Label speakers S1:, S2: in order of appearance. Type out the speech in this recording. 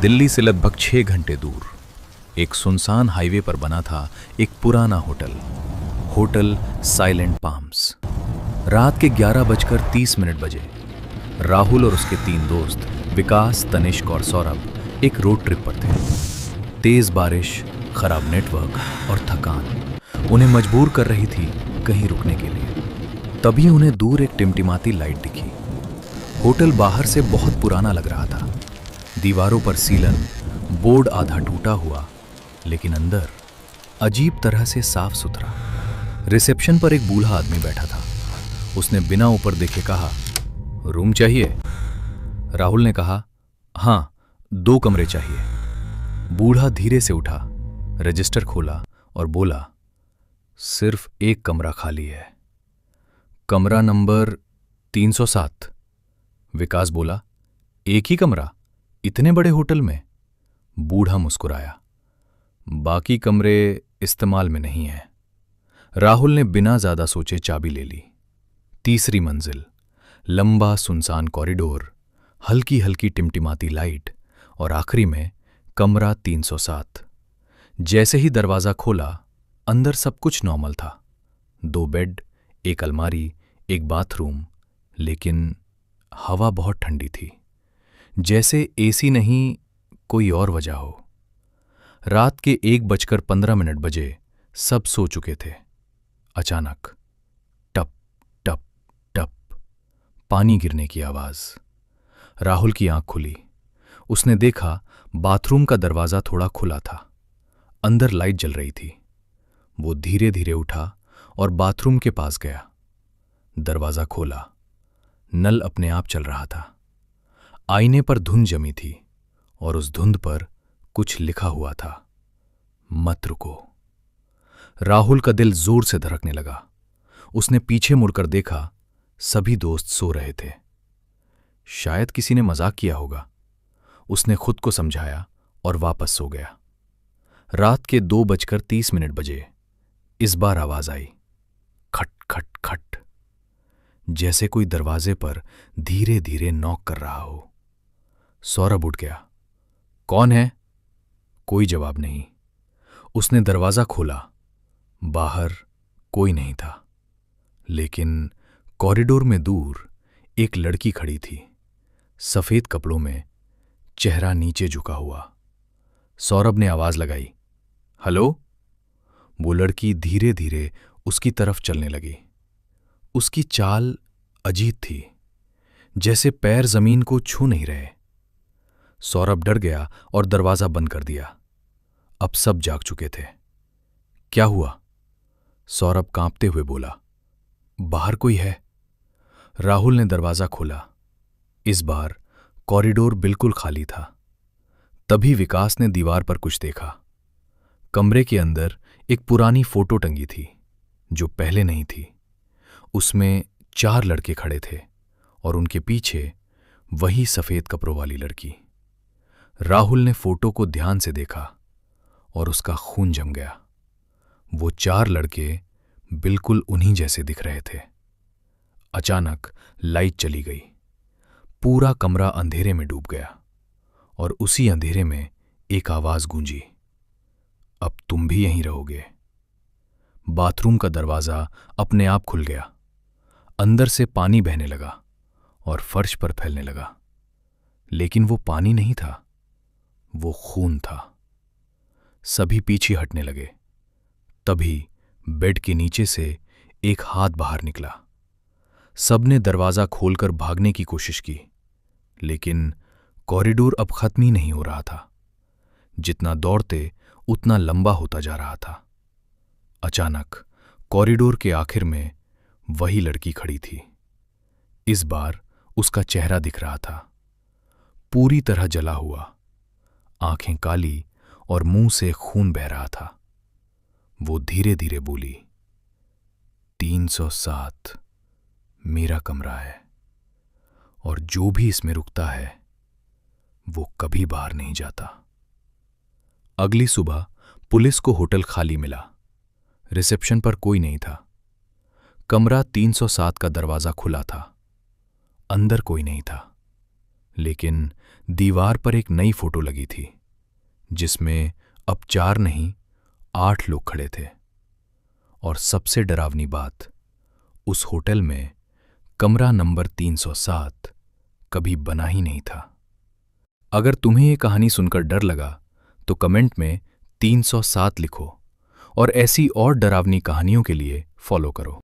S1: दिल्ली से लगभग 6 घंटे दूर एक सुनसान हाईवे पर बना था एक पुराना होटल। Hotel silent palms. रात के 11:30 बजे राहुल और उसके 3 दोस्त विकास, तनिष्क और सौरभ एक रोड ट्रिप पर थे। तेज बारिश, खराब नेटवर्क और थकान उन्हें मजबूर कर रही थी कहीं रुकने के लिए। तभी उन्हें दूर एक टिमटिमाती लाइट दिखी। होटल बाहर से बहुत पुराना लग रहा था। दीवारों पर सीलन, बोर्ड आधा टूटा हुआ, लेकिन अंदर अजीब तरह से साफ सुथरा। रिसेप्शन पर एक बूढ़ा आदमी बैठा था। उसने बिना ऊपर देखे कहा, रूम चाहिए? राहुल ने कहा, हाँ, 2 कमरे चाहिए। बूढ़ा धीरे से उठा, रजिस्टर खोला और बोला, सिर्फ 1 कमरा खाली है। कमरा नंबर 307। विकास बोला, एक ही कमरा इतने बड़े होटल में? बूढ़ा मुस्कुराया, बाकी कमरे इस्तेमाल में नहीं हैं। राहुल ने बिना ज्यादा सोचे चाबी ले ली। तीसरी मंजिल, लंबा सुनसान कॉरिडोर, हल्की हल्की टिमटिमाती लाइट और आखिरी में कमरा 307। जैसे ही दरवाजा खोला, अंदर सब कुछ नॉर्मल था। 2 बेड, एक अलमारी, एक बाथरूम, लेकिन हवा बहुत ठंडी थी, जैसे एसी नहीं कोई और वजह हो। रात के 1:15 बजे सब सो चुके थे। अचानक टप टप टप पानी गिरने की आवाज। राहुल की आंख खुली। उसने देखा बाथरूम का दरवाजा थोड़ा खुला था। अंदर लाइट जल रही थी। वो धीरे धीरे उठा और बाथरूम के पास गया। दरवाजा खोला। नल अपने आप चल रहा था। आईने पर धुंध जमी थी और उस धुंध पर कुछ लिखा हुआ था, मत रुको। राहुल का दिल जोर से धड़कने लगा। उसने पीछे मुड़कर देखा, सभी दोस्त सो रहे थे। शायद किसी ने मजाक किया होगा। उसने खुद को समझाया और वापस सो गया। रात के 2:30 बजे इस बार आवाज आई, खट खट खट, जैसे कोई दरवाजे पर धीरे धीरे नॉक कर रहा हो। सौरभ उठ गया। कौन है? कोई जवाब नहीं। उसने दरवाजा खोला। बाहर कोई नहीं था, लेकिन कॉरिडोर में दूर एक लड़की खड़ी थी, सफेद कपड़ों में, चेहरा नीचे झुका हुआ। सौरभ ने आवाज लगाई, हेलो। वो लड़की धीरे धीरे उसकी तरफ चलने लगी। उसकी चाल अजीब थी, जैसे पैर जमीन को छू नहीं रहे। सौरभ डर गया और दरवाजा बंद कर दिया। अब सब जाग चुके थे। क्या हुआ? सौरभ कांपते हुए बोला, बाहर कोई है। राहुल ने दरवाजा खोला। इस बार कॉरिडोर बिल्कुल खाली था। तभी विकास ने दीवार पर कुछ देखा। कमरे के अंदर एक पुरानी फोटो टंगी थी, जो पहले नहीं थी। उसमें 4 लड़के खड़े थे और उनके पीछे वही सफेद कपड़ों वाली लड़की। राहुल ने फोटो को ध्यान से देखा और उसका खून जम गया। वो 4 लड़के बिल्कुल उन्हीं जैसे दिख रहे थे। अचानक लाइट चली गई। पूरा कमरा अंधेरे में डूब गया और उसी अंधेरे में एक आवाज गूंजी, अब तुम भी यहीं रहोगे। बाथरूम का दरवाजा अपने आप खुल गया। अंदर से पानी बहने लगा और फर्श पर फैलने लगा। लेकिन वो पानी नहीं था, वो खून था। सभी पीछे हटने लगे। तभी बेड के नीचे से एक हाथ बाहर निकला। सबने दरवाजा खोलकर भागने की कोशिश की, लेकिन कॉरिडोर अब खत्म ही नहीं हो रहा था। जितना दौड़ते उतना लंबा होता जा रहा था। अचानक कॉरिडोर के आखिर में वही लड़की खड़ी थी। इस बार उसका चेहरा दिख रहा था, पूरी तरह जला हुआ, आंखें काली और मुंह से खून बह रहा था। वो धीरे धीरे बोली, 307 मेरा कमरा है, और जो भी इसमें रुकता है वो कभी बाहर नहीं जाता। अगली सुबह पुलिस को होटल खाली मिला। रिसेप्शन पर कोई नहीं था। कमरा 307 का दरवाजा खुला था। अंदर कोई नहीं था, लेकिन दीवार पर एक नई फोटो लगी थी जिसमें अब 4 नहीं 8 लोग खड़े थे। और सबसे डरावनी बात, उस होटल में कमरा नंबर 307 कभी बना ही नहीं था। अगर तुम्हें ये कहानी सुनकर डर लगा तो कमेंट में 307 लिखो और ऐसी और डरावनी कहानियों के लिए फॉलो करो।